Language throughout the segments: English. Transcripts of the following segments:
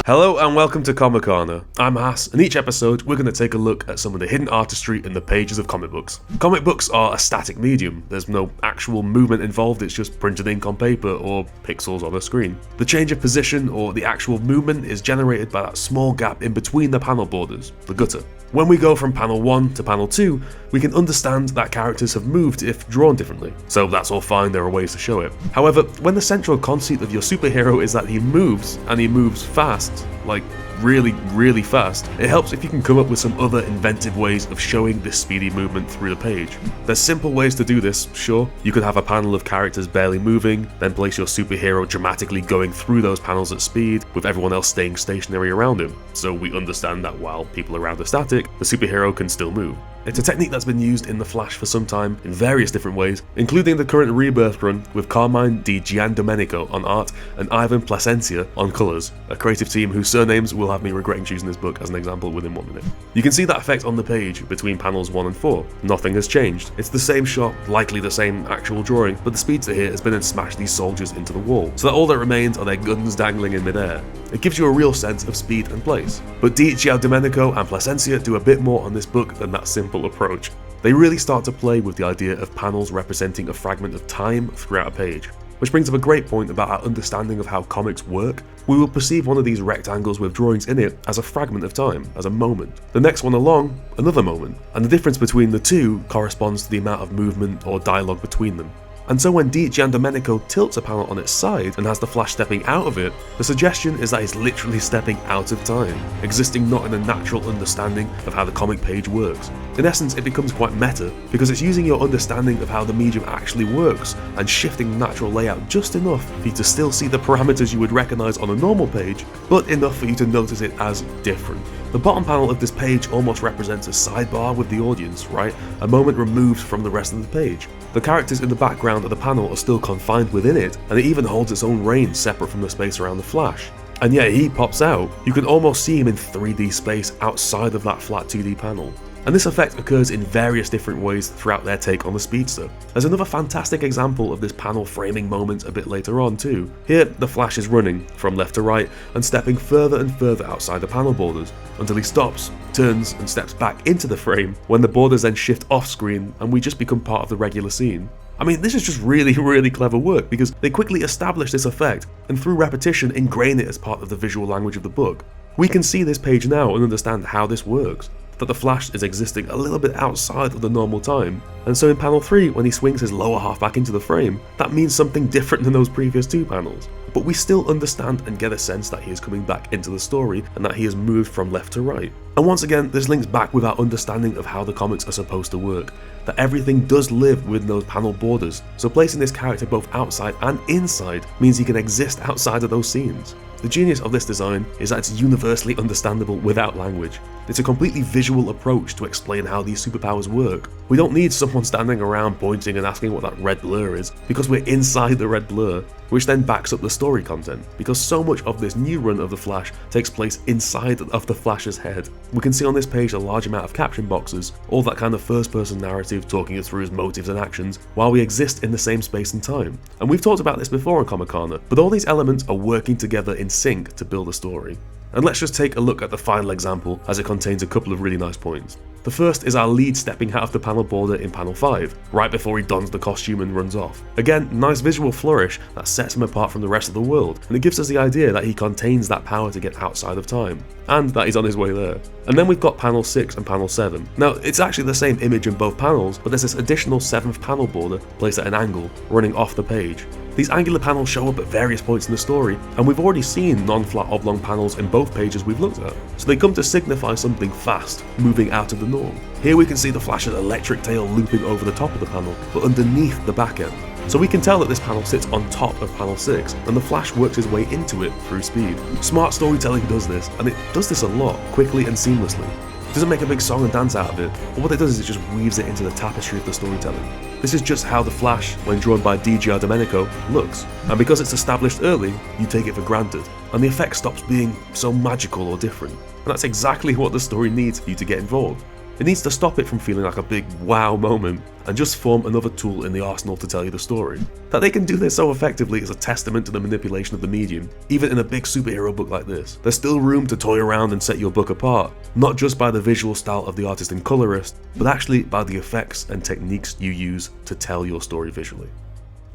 Hello and welcome to Comicana. I'm Haas, and each episode we're going to take a look at some of the hidden artistry in the pages of comic books. Comic books are a static medium. There's no actual movement involved, it's just printed ink on paper or pixels on a screen. The change of position or the actual movement is generated by that small gap in between the panel borders, the gutter. When we go from panel 1 to panel 2, we can understand that characters have moved if drawn differently, so that's all fine, there are ways to show it. However, when the central conceit of your superhero is that he moves, and he moves fast, like really fast, it helps if you can come up with some other inventive ways of showing this speedy movement through the page. There's simple ways to do this, sure. You could have a panel of characters barely moving, then place your superhero dramatically going through those panels at speed, with everyone else staying stationary around him, so we understand that while people around are static, the superhero can still move. It's a technique that's been used in The Flash for some time in various different ways, including the current Rebirth run with Carmine Di Giandomenico on art and Ivan Placencia on colours, a creative team whose surnames will have me regretting choosing this book as an example within 1 minute. You can see that effect on the page between panels 1 and 4. Nothing has changed. It's the same shot, likely the same actual drawing, but the speedster here has been and smashed these soldiers into the wall, so that all that remains are their guns dangling in midair. It gives you a real sense of speed and place. But Di Giandomenico and Placencia do a bit more on this book than that simple approach. They really start to play with the idea of panels representing a fragment of time throughout a page. Which brings up a great point about our understanding of how comics work. We will perceive one of these rectangles with drawings in it as a fragment of time, as a moment. The next one along, another moment. And the difference between the two corresponds to the amount of movement or dialogue between them. And so when Di Giandomenico tilts a panel on its side and has the Flash stepping out of it, the suggestion is that he's literally stepping out of time, existing not in a natural understanding of how the comic page works. In essence, it becomes quite meta, because it's using your understanding of how the medium actually works and shifting the natural layout just enough for you to still see the parameters you would recognise on a normal page, but enough for you to notice it as different. The bottom panel of this page almost represents a sidebar with the audience, right? A moment removed from the rest of the page. The characters in the background of the panel are still confined within it, and it even holds its own reign separate from the space around the Flash. And yet he pops out. You can almost see him in 3D space outside of that flat 2D panel. And this effect occurs in various different ways throughout their take on the speedster. There's another fantastic example of this panel framing moment a bit later on too. Here, the Flash is running from left to right and stepping further and further outside the panel borders, until he stops, turns and steps back into the frame, when the borders then shift off screen and we just become part of the regular scene. I mean, this is just really clever work, because they quickly establish this effect and through repetition ingrain it as part of the visual language of the book. We can see this page now and understand how this works. That the Flash is existing a little bit outside of the normal time, and so in panel 3, when he swings his lower half back into the frame, that means something different than those previous 2 panels. But we still understand and get a sense that he is coming back into the story and that he has moved from left to right. And once again, this links back with our understanding of how the comics are supposed to work, that everything does live within those panel borders, so placing this character both outside and inside means he can exist outside of those scenes. The genius of this design is that it's universally understandable without language. It's a completely visual approach to explain how these superpowers work. We don't need someone standing around pointing and asking what that red blur is, because we're inside the red blur, which then backs up the story content, because so much of this new run of the Flash takes place inside of the Flash's head. We can see on this page a large amount of caption boxes, all that kind of first-person narrative talking us through his motives and actions, while we exist in the same space and time. And we've talked about this before on Comicana, but all these elements are working together in sync to build a story. And let's just take a look at the final example, as it contains a couple of really nice points. The first is our lead stepping out of the panel border in panel 5, right before he dons the costume and runs off. Again, nice visual flourish that sets him apart from the rest of the world, and it gives us the idea that he contains that power to get outside of time, and that he's on his way there. And then we've got panel 6 and panel 7. Now, it's actually the same image in both panels, but there's this additional 7th panel border placed at an angle, running off the page. These angular panels show up at various points in the story, and we've already seen non-flat oblong panels in both pages we've looked at, so they come to signify something fast, moving out of the norm. Here we can see the Flash's electric tail looping over the top of the panel, but underneath the back end. So we can tell that this panel sits on top of panel 6, and the Flash works his way into it through speed. Smart storytelling does this, and it does this a lot, quickly and seamlessly. It doesn't make a big song and dance out of it, but what it does is it just weaves it into the tapestry of the storytelling. This is just how the Flash, when drawn by Di Giandomenico, looks, and because it's established early, you take it for granted, and the effect stops being so magical or different, and that's exactly what the story needs for you to get involved. It needs to stop it from feeling like a big wow moment and just form another tool in the arsenal to tell you the story. That they can do this so effectively is a testament to the manipulation of the medium. Even in a big superhero book like this, there's still room to toy around and set your book apart, not just by the visual style of the artist and colorist, but actually by the effects and techniques you use to tell your story visually.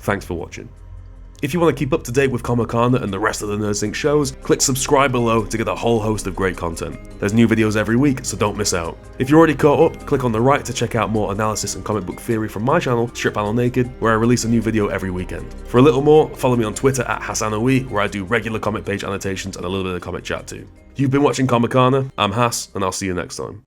Thanks for watching. If you want to keep up to date with Comicana and the rest of the NerdSync shows, click subscribe below to get a whole host of great content. There's new videos every week, so don't miss out. If you're already caught up, click on the right to check out more analysis and comic book theory from my channel, Strip Panel Naked, where I release a new video every weekend. For a little more, follow me on Twitter at HassanOE, where I do regular comic page annotations and a little bit of comic chat too. You've been watching Comicana, I'm Hass, and I'll see you next time.